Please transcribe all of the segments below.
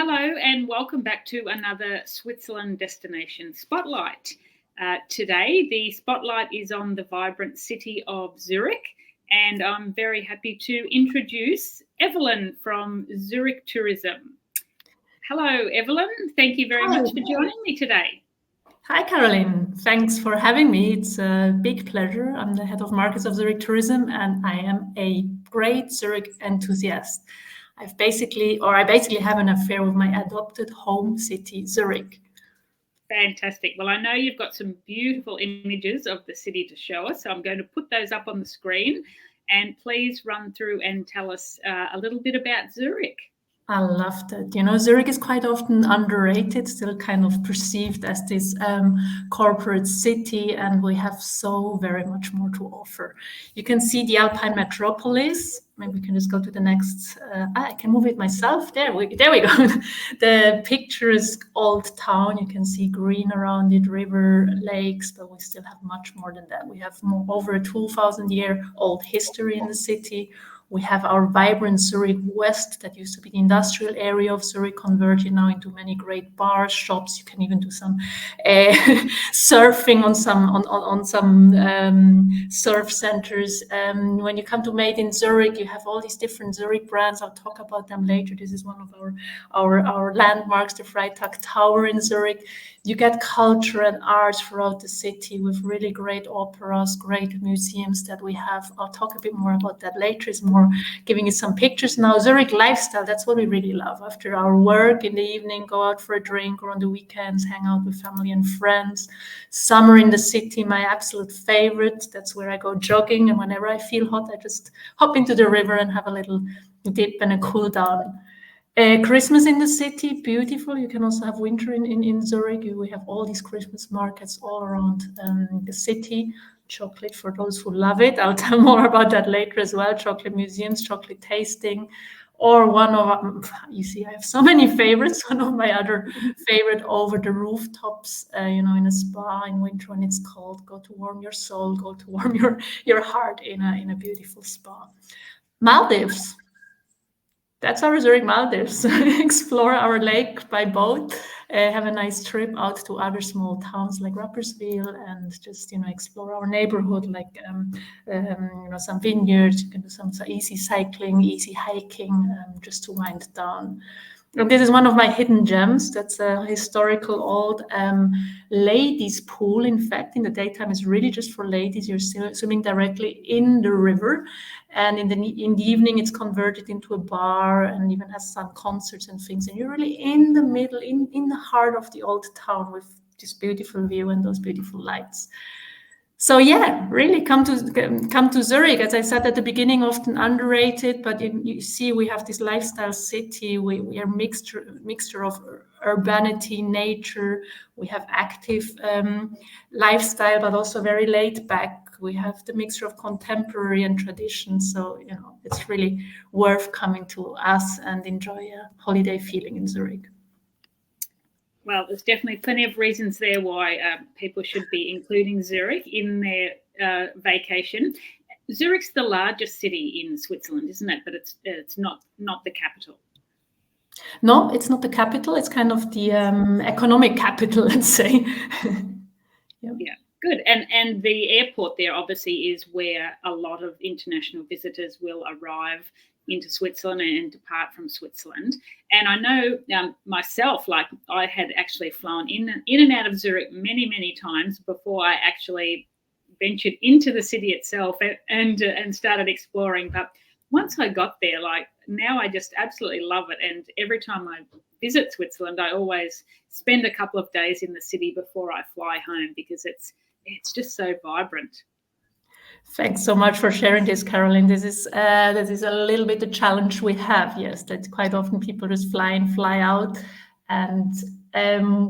Hello and welcome back to another Switzerland Destination Spotlight. Today, the spotlight is on the vibrant city of Zurich, and I'm very happy to introduce Evelyne from Zürich Tourism. Hello, Evelyne. Thank you very much for joining me today. Hi, Caroline. Thanks for having me. It's a big pleasure. I'm the head of markets of Zurich Tourism, and I am a great Zurich enthusiast. I basically have an affair with my adopted home city, Zurich. Fantastic. Well, I know you've got some beautiful images of the city to show us, so I'm going to put those up on the screen. And please run through and tell us a little bit about Zurich. I love that. You know, Zurich is quite often underrated, still kind of perceived as this corporate city, and we have so very much more to offer. You can see the Alpine metropolis. Maybe we can just go to the next. I can move it myself. There we go. The picturesque old town. You can see green around it, river, lakes, but we still have much more than that. We have over a 2,000-year-old history in the city. We have our vibrant Zurich West that used to be the industrial area of Zurich, converted now into many great bars, shops. You can even do some surfing on some surf centers. When you come to Made in Zurich, you have all these different Zurich brands. I'll talk about them later. This is one of our landmarks, the Freitag Tower in Zurich. You get culture and arts throughout the city with really great operas, great museums that we have. I'll talk a bit more about that later. It's more giving you some pictures now. Zurich lifestyle, that's what we really love. After our work in the evening, go out for a drink, or on the weekends, hang out with family and friends. Summer in the city, my absolute favorite. That's where I go jogging. And whenever I feel hot, I just hop into the river and have a little dip and a cool down. Christmas in the city, beautiful. You can also have winter in Zurich. We have all these Christmas markets all around the city. Chocolate for those who love it. I'll tell more about that later as well. Chocolate museums, chocolate tasting, or you see, I have so many favorites. One of my other favorite over the rooftops, in a spa in winter when it's cold. Go to warm your soul, go to warm your heart in a beautiful spa. Maldives. That's our Zurich Maldives. Explore our lake by boat, have a nice trip out to other small towns like Rapperswil, and just explore our neighborhood, like some vineyards. You can do some easy cycling, easy hiking, just to wind down. And this is one of my hidden gems. That's a historical old ladies' pool. In fact, in the daytime, it's really just for ladies. You're swimming directly in the river. And in the evening, it's converted into a bar and even has some concerts and things. And you're really in the middle, in the heart of the old town with this beautiful view and those beautiful lights. So yeah, really come to Zurich. As I said at the beginning, often underrated, but you see we have this lifestyle city. We are mixture of urbanity, nature. We have active lifestyle, but also very laid back. We have the mixture of contemporary and tradition. So, it's really worth coming to us and enjoy a holiday feeling in Zurich. Well, there's definitely plenty of reasons there why people should be including Zurich in their vacation. Zurich's the largest city in Switzerland, isn't it? But it's not the capital. No, it's not the capital. It's kind of the economic capital, let's say. Yeah, good. And the airport there obviously is where a lot of international visitors will arrive into Switzerland and depart from Switzerland. And I know myself, like I had actually flown in and out of Zurich many, many times before I actually ventured into the city itself and started exploring. But once I got there, like now I just absolutely love it. And every time I visit Switzerland, I always spend a couple of days in the city before I fly home because it's just so vibrant. Thanks so much for sharing this, Caroline. This is a little bit the challenge we have. Yes, that quite often people just fly in, fly out, and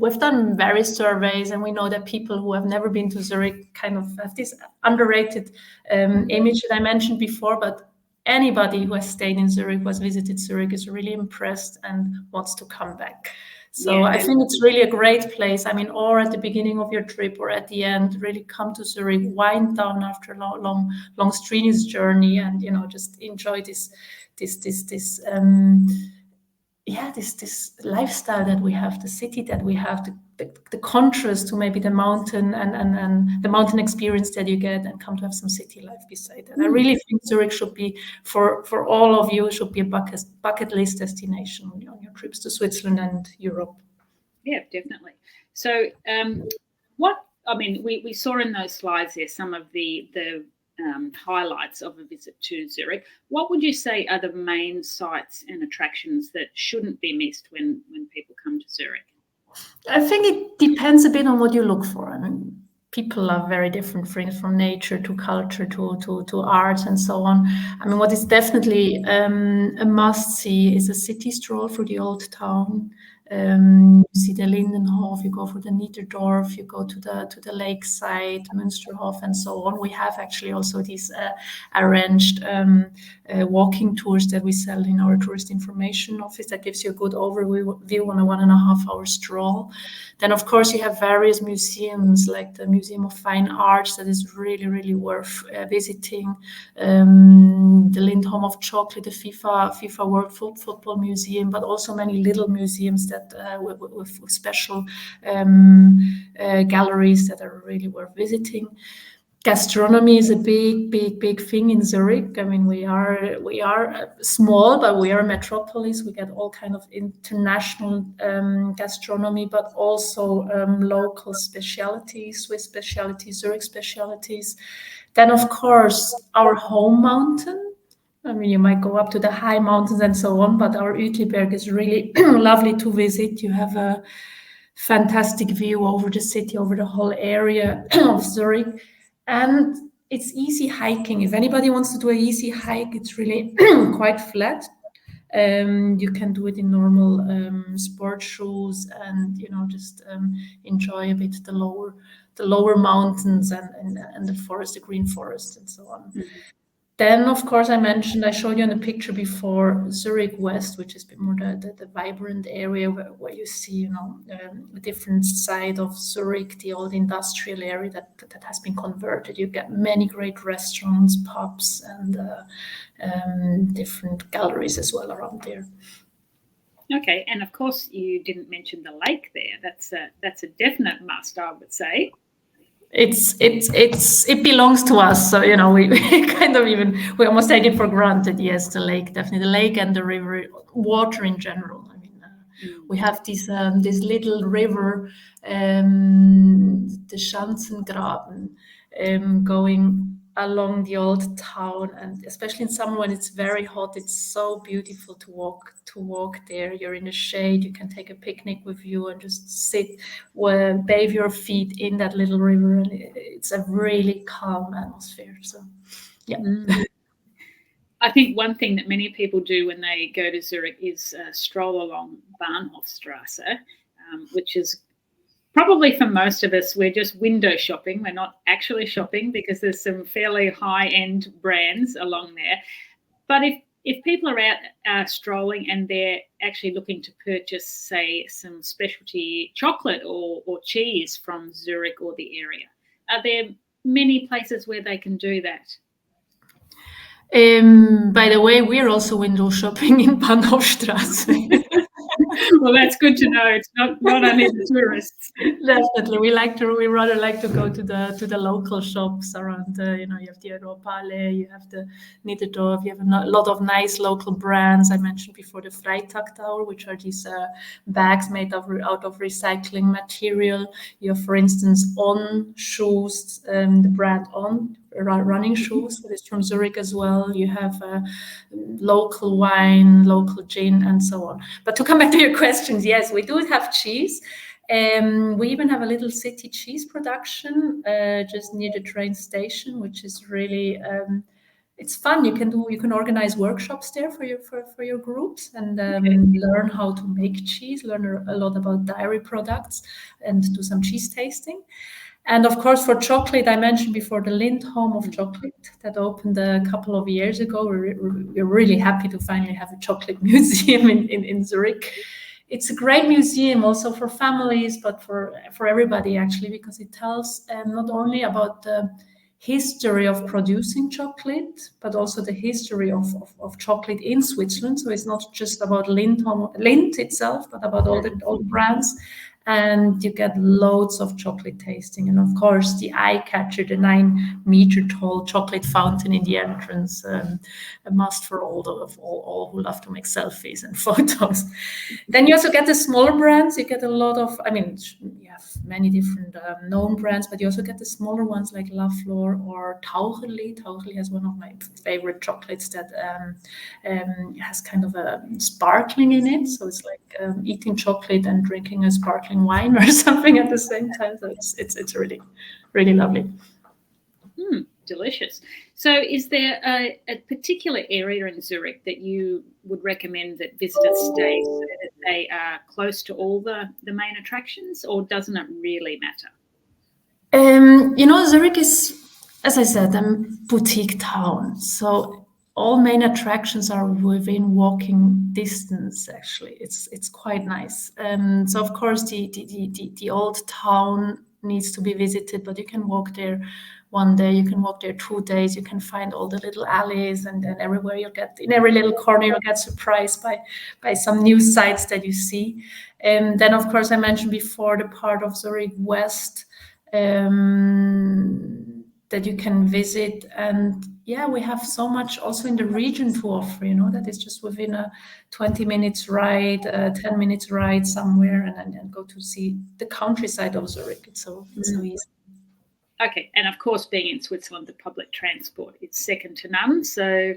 we've done various surveys, and we know that people who have never been to Zurich kind of have this underrated image that I mentioned before. But anybody who has stayed in Zurich, who has visited Zurich, is really impressed and wants to come back. So yeah. I think it's really a great place. I mean, or at the beginning of your trip or at the end, really come to Zurich, wind down after a long strenuous journey, and just enjoy this this lifestyle that we have, the city that we have, the contrast to maybe the mountain and the mountain experience that you get, and come to have some city life beside that. I really think Zurich should be, for all of you, should be a bucket list destination on your trips to Switzerland and Europe. Yeah, definitely. So we saw in those slides there some of the highlights of a visit to Zurich. What would you say are the main sites and attractions that shouldn't be missed when people come to Zurich? I think it depends a bit on what you look for. I mean, people are very different, from nature to culture to art and so on. I mean, what is definitely a must-see is a city stroll through the old town. You see the Lindenhof, you go for the Niederdorf, you go to the lakeside, Münsterhof, and so on. We have actually also these arranged walking tours that we sell in our tourist information office that gives you a good overview on a 1.5 hour stroll. Then, of course, you have various museums like the Museum of Fine Arts that is really, really worth visiting. The Lindholm of Chocolate, the FIFA World Football Museum, but also many little museums that with special galleries that are really worth visiting. Gastronomy is a big thing in Zurich. I mean, we are small, but we are a metropolis. We get all kind of international gastronomy, but also local specialities, Swiss specialities, Zurich specialities. Then, of course, our home mountain. I mean, you might go up to the high mountains and so on, but our Uetliberg is really lovely to visit. You have a fantastic view over the city, over the whole area of Zurich. And it's easy hiking. If anybody wants to do an easy hike, it's really quite flat. You can do it in normal sport shoes, and just enjoy a bit the lower mountains and the forest, the green forest, and so on. Mm-hmm. Then, of course, I showed you in the picture before, Zurich West, which is a bit more the vibrant area where you see, a different side of Zurich, the old industrial area that has been converted. You get many great restaurants, pubs, and different galleries as well around there. Okay, and of course, you didn't mention the lake there. That's a definite must, I would say. It belongs to us, so we kind of we almost take it for granted. Yes, the lake, definitely the lake, and the river, water in general. I mean, we have this little river, the Schanzengraben, going along the old town, and especially in summer when it's very hot, it's so beautiful to walk there. You're in the shade, you can take a picnic with you and just sit, bathe your feet in that little river, and it's a really calm atmosphere. So yeah. I think one thing that many people do when they go to Zurich is stroll along Bahnhofstrasse, which is probably for most of us, we're just window shopping. We're not actually shopping because there's some fairly high-end brands along there. But if people are out strolling and they're actually looking to purchase, say, some specialty chocolate or cheese from Zurich or the area, are there many places where they can do that? By the way, we're also window shopping in Bahnhofstrasse. Well, that's good to know. It's not only the tourists. Definitely, we rather like to go to the local shops around. You have the Europaallee, you have the Niederdorf, you have a lot of nice local brands. I mentioned before the Freitag Tower, which are these bags made out of recycling material. You have, for instance, On shoes, the brand On. Running shoes that is from Zurich as well. You have local wine, local gin, and so on. But to come back to your questions, yes, we do have cheese. We even have a little city cheese production just near the train station, which is really it's fun. You can organize workshops there for your groups and learn how to make cheese, learn a lot about dairy products, and do some cheese tasting. And of course, for chocolate, I mentioned before the Lindholm of Chocolate that opened a couple of years ago. We're really happy to finally have a chocolate museum in Zurich. It's a great museum also for families, but for everybody actually, because it tells not only about the history of producing chocolate, but also the history of chocolate in Switzerland. So it's not just about Lindt itself, but about all the brands. And you get loads of chocolate tasting. And of course, the eye catcher, the 9-meter tall chocolate fountain in the entrance, a must for all who love to make selfies and photos. Then you also get the smaller brands. You get a lot of, I mean, you have many different known brands, but you also get the smaller ones like La Flor or Taucherli. Taucherli has one of my favorite chocolates that has kind of a sparkling in it. So it's like eating chocolate and drinking a sparkling wine or something at the same time. So it's really, really lovely. Delicious. So is there a particular area in Zurich that you would recommend that visitors stay so that they are close to all the main attractions, or doesn't it really matter? Zurich is, as I said, a boutique town. So all main attractions are within walking distance. Actually, it's quite nice. So of course the old town needs to be visited, but you can walk there one day, you can walk there 2 days, you can find all the little alleys, and then everywhere in every little corner you'll get surprised by some new sights that you see. And then of course I mentioned before the part of Zurich West that you can visit. And yeah, we have so much also in the region to offer, that is just within a 20 minutes ride, 10 minutes ride somewhere, and then go to see the countryside of Zurich. It's so easy. Okay, and of course, being in Switzerland, the public transport is second to none. So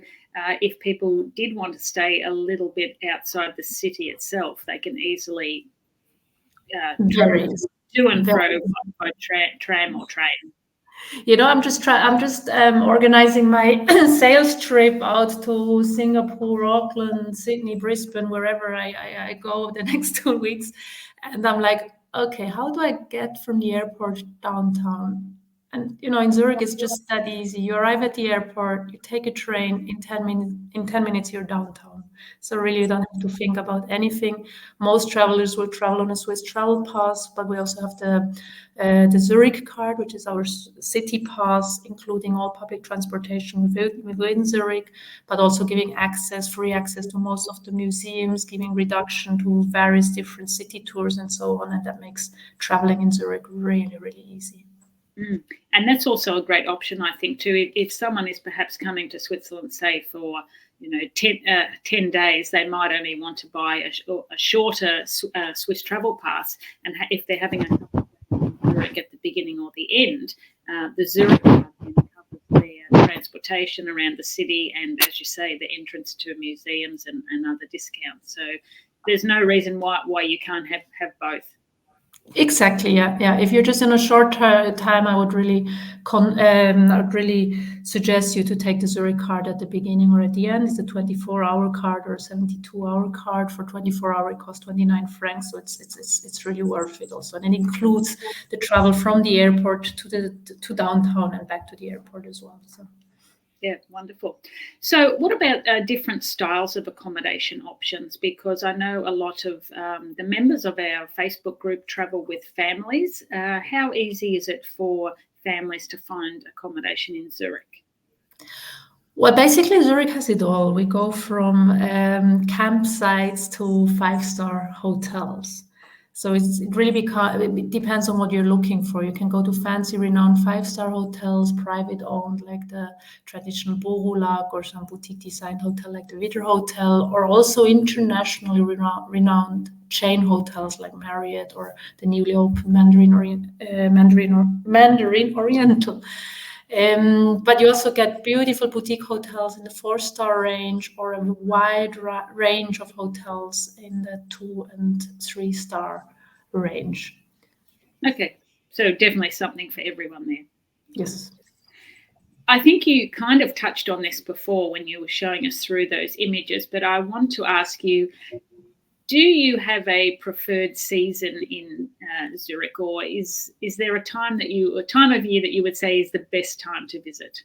if people did want to stay a little bit outside the city itself, they can easily to and fro by tram or train. I'm just organizing my sales trip out to Singapore, Auckland, Sydney, Brisbane, wherever I go the next 2 weeks. And I'm like, okay, how do I get from the airport downtown? And in Zurich, it's just that easy. You arrive at the airport, you take a train, in 10 minutes you're downtown. So really, you don't have to think about anything. Most travelers will travel on a Swiss travel pass, but we also have the Zurich card, which is our city pass, including all public transportation within Zurich, but also giving free access to most of the museums, giving reduction to various different city tours and so on. And that makes traveling in Zurich really, really easy. And that's also a great option, I think, too. If someone is perhaps coming to Switzerland, say for 10 days, they might only want to buy a shorter Swiss travel pass. And if they're having a Zurich at the beginning or the end, the Zurich covers their transportation around the city, and as you say, the entrance to museums and other discounts. So there's no reason why you can't have both. Exactly. Yeah. If you're just in a short time, I would really suggest you to take the Zurich card at the beginning or at the end. It's a 24-hour card or a 72-hour card. For 24-hour, it costs 29 francs. So it's really worth it also, and it includes the travel from the airport to downtown and back to the airport as well. So. Yeah, wonderful. So what about different styles of accommodation options? Because I know a lot of the members of our Facebook group travel with families. How easy is it for families to find accommodation in Zurich? Well, basically, Zurich has it all. We go from campsites to 5-star hotels. So it depends on what you're looking for. You can go to fancy, renowned 5-star hotels, private owned, like the traditional Borulag, or some boutique designed hotel like the Widder Hotel, or also internationally renowned chain hotels like Marriott or the newly opened Mandarin Oriental. But you also get beautiful boutique hotels in the 4-star range, or a wide range of hotels in the 2 and 3-star range. Okay, so definitely something for everyone there. Yes. I think you kind of touched on this before when you were showing us through those images, but I want to ask you, do you have a preferred season in Zurich, or is there a time of year that you would say is the best time to visit?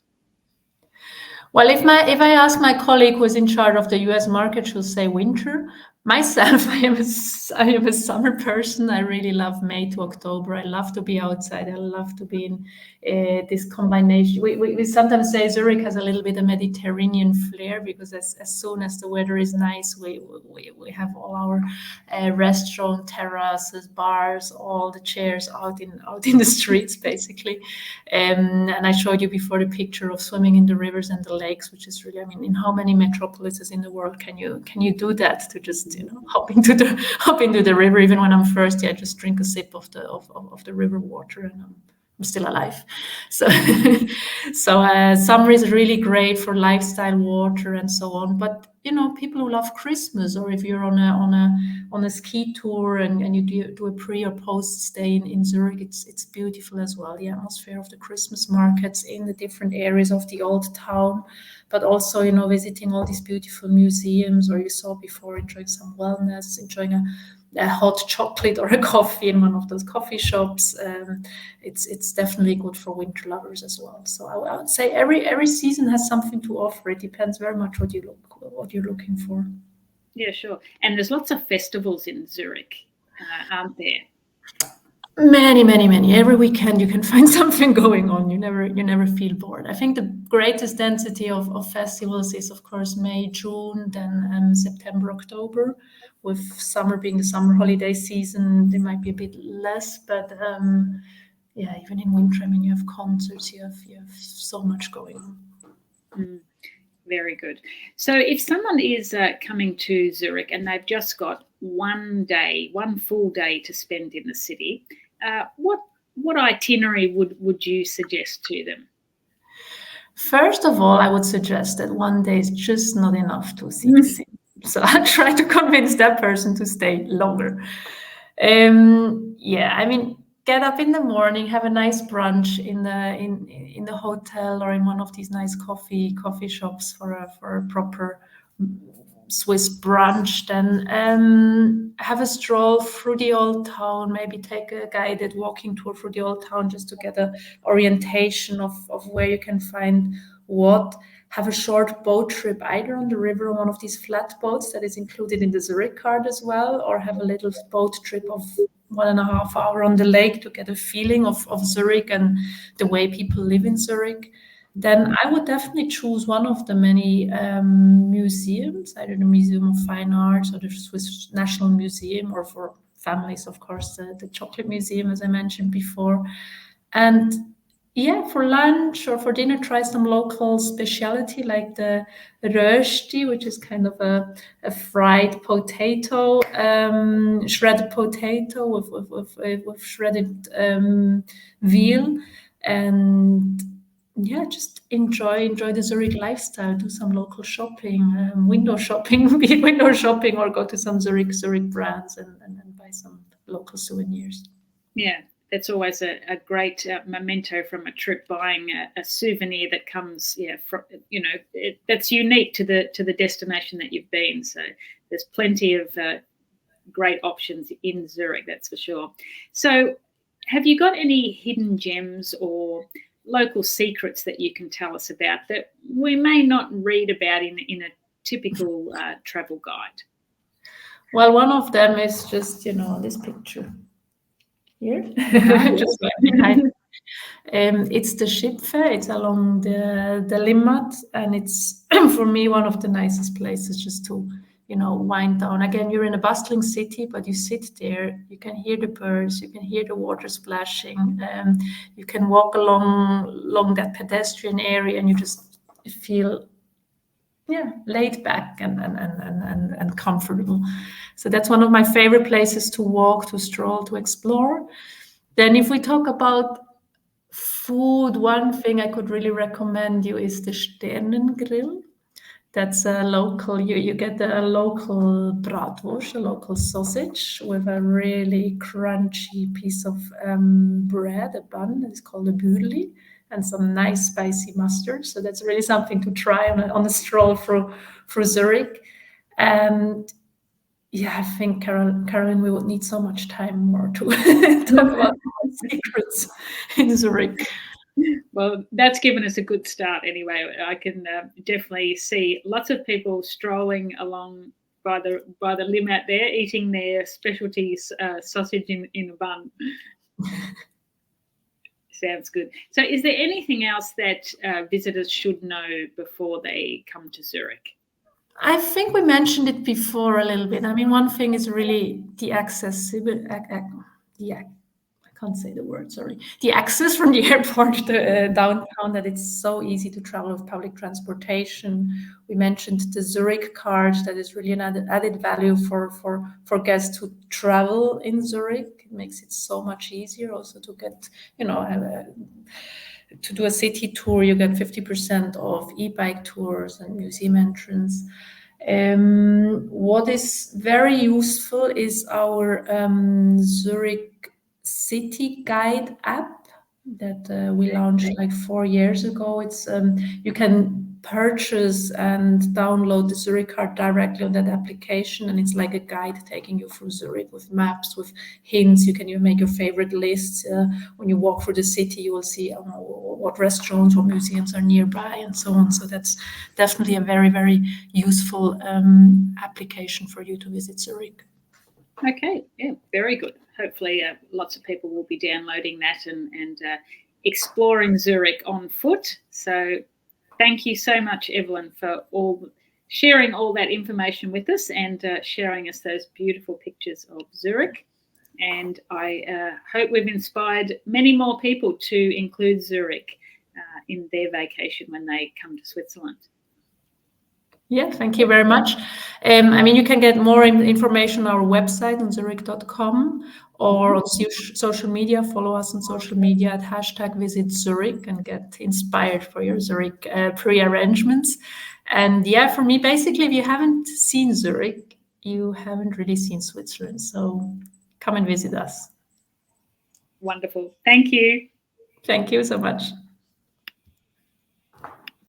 Well, if I ask my colleague who's in charge of the US market, she'll say winter. Myself, I am a summer person. I really love May to October. I love to be outside. I love to be in this combination. We sometimes say Zurich has a little bit of Mediterranean flair because as soon as the weather is nice, we have all our restaurant, terraces, bars, all the chairs out in the streets basically. And I showed you before the picture of swimming in the rivers and the lakes, which is really, I mean, in how many metropolises in the world can you do that, to just hop into the river? Even when I'm thirsty, I just drink a sip of the river water and I'm still alive. So summer is really great for lifestyle water and so on. But people who love Christmas, or if you're on a ski tour and you do a pre or post stay in Zurich, it's beautiful as well. The atmosphere of the Christmas markets in the different areas of the old town, but also visiting all these beautiful museums, or you saw before, enjoying some wellness, enjoying a hot chocolate or a coffee in one of those coffee shops. It's definitely good for winter lovers as well. So I would say every season has something to offer. It depends very much what you're looking for. Yeah, sure. And there's lots of festivals in Zurich, aren't there? Many. Every weekend you can find something going on. You never feel bored. I think the greatest density of festivals is, of course, May, June, then September, October. With summer being the summer holiday season, there might be a bit less, but yeah, even in winter, I mean, you have concerts, you have so much going on. Very good. So if someone is coming to Zurich and they've just got one full day to spend in the city, what itinerary would you suggest to them? First of all, I would suggest that one day is just not enough to see the city. So I try to convince that person to stay longer. Yeah, I mean, get up in the morning, have a nice brunch in the hotel or in one of these nice coffee shops for a proper Swiss brunch. Then have a stroll through the old town, maybe take a guided walking tour through the old town just to get an orientation of where you can find what. Have a short boat trip either on the river on one of these flat boats that is included in the Zurich card as well, or have a little boat trip of 1.5 hours on the lake to get a feeling of Zurich and the way people live in Zurich. Then I would definitely choose one of the many museums, either the Museum of Fine Arts or the Swiss National Museum, or for families, of course, the Chocolate Museum, as I mentioned before. And yeah, for lunch or for dinner, try some local specialty like the rösti, which is kind of a fried potato, shredded potato with shredded veal. And yeah, just enjoy the Zurich lifestyle. Do some local shopping, window shopping, be it window shopping, or go to some Zurich brands and buy some local souvenirs. Yeah, that's always a great memento from a trip. Buying a souvenir that comes, that's unique to the destination that you've been. So there's plenty of great options in Zurich, that's for sure. So, have you got any hidden gems or local secrets that you can tell us about that we may not read about in a typical travel guide? Well, one of them is just this picture here, just right behind. It's the ship fair. It's along the Limmat, and it's for me one of the nicest places just to wind down. Again, you're in a bustling city, but you sit there, you can hear the birds, you can hear the water splashing, you can walk along that pedestrian area, and you just feel laid back and comfortable. So that's one of my favorite places to walk, to stroll, to explore. Then if we talk about food, one thing I could really recommend you is the Sternengrill. That's a local, you get a local bratwurst, a local sausage with a really crunchy piece of bread, a bun. It's called a bürli, and some nice spicy mustard. So that's really something to try on a stroll through Zurich. And yeah, I think, Caroline, we would need so much time more to talk about secrets in Zurich. Well, that's given us a good start anyway. I can definitely see lots of people strolling along by the Limmat there, eating their specialty sausage in a bun. Sounds good. So is there anything else that visitors should know before they come to Zurich? I think we mentioned it before a little bit. I mean, one thing is really the accessibility. I can't say the word, sorry. The access from the airport to downtown, that it's so easy to travel with public transportation. We mentioned the Zurich card, that is really an added value for guests who travel in Zurich. It makes it so much easier also to get, to do a city tour. You get 50% off e-bike tours and museum entrance. What is very useful is our Zurich City Guide app that we launched like 4 years ago. It's you can purchase and download the Zurich card directly on that application, and it's like a guide taking you through Zurich with maps, with hints. You can even make your favorite lists. When you walk through the city, you will see what restaurants or museums are nearby and so on. So that's definitely a very, very useful application for you to visit Zurich. Okay, yeah, very good. Hopefully lots of people will be downloading that and exploring Zurich on foot. So thank you so much, Evelyne, for sharing all that information with us and sharing us those beautiful pictures of Zurich. And I hope we've inspired many more people to include Zurich in their vacation when they come to Switzerland. Yeah, thank you very much. I mean, you can get more information on our website on zurich.com or on social media. Follow us on social media at #VisitZurich and get inspired for your Zurich pre-arrangements. And yeah, for me, basically, if you haven't seen Zurich, you haven't really seen Switzerland. So come and visit us. Wonderful. Thank you. Thank you so much.